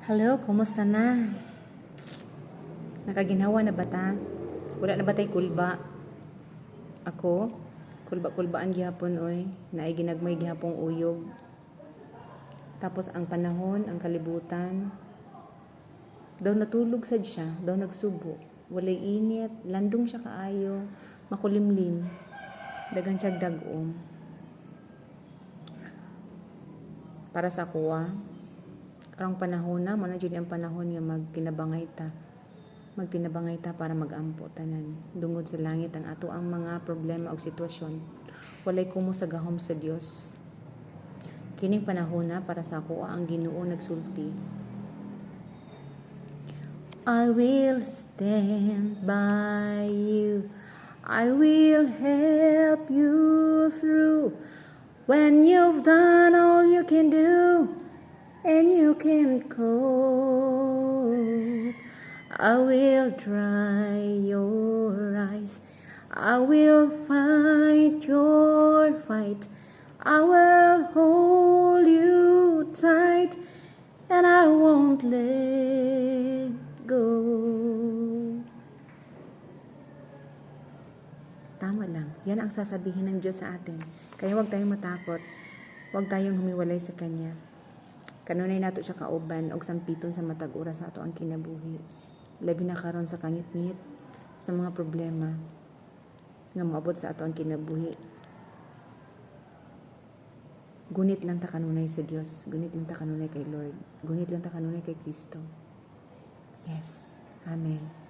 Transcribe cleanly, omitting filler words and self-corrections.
Hello, kumusta na? Nakaginhawa na ba ta? Wala na ba tay kulba? Ako? Kulba-kulbaan gihapon oy. Naay ginagmay gihapong uyog. Tapos ang panahon, ang kalibutan. Daw natulog sad siya, daw nagsubo. Walay init, landong siya kaayo, makulimlim. Dagan siya dagom. Para sa kuwa, karong panahon na, mo na dyan ang panahon nga magtinabangay ta para magampo tanan. Dungod sa langit ang ato ang mga problema o sitwasyon. Walay kumo sa gahom sa Dios. Kining panahon na para sa ako ang Ginoo nagsulti. I will stand by you. I will help you through when you've done all you can do and you can cope. I will dry your eyes. I will fight your fight. I will hold you tight and I won't let go. Tama lang. Yan ang sasabihin ng Diyos sa atin. Kaya huwag tayong matakot. Huwag tayong humiwalay sa Kanya. Kanunay nato siya kauban og sampiton sa matag oras sa ato ang kinabuhi. Labi na karon sa kangit-ngit, sa mga problema nga moabot sa ato ang kinabuhi. Gunit lang ta kanunay sa Dios, gunit lang ta kanunay kay Lord, gunit lang ta kanunay kay Kristo. Yes. Amen.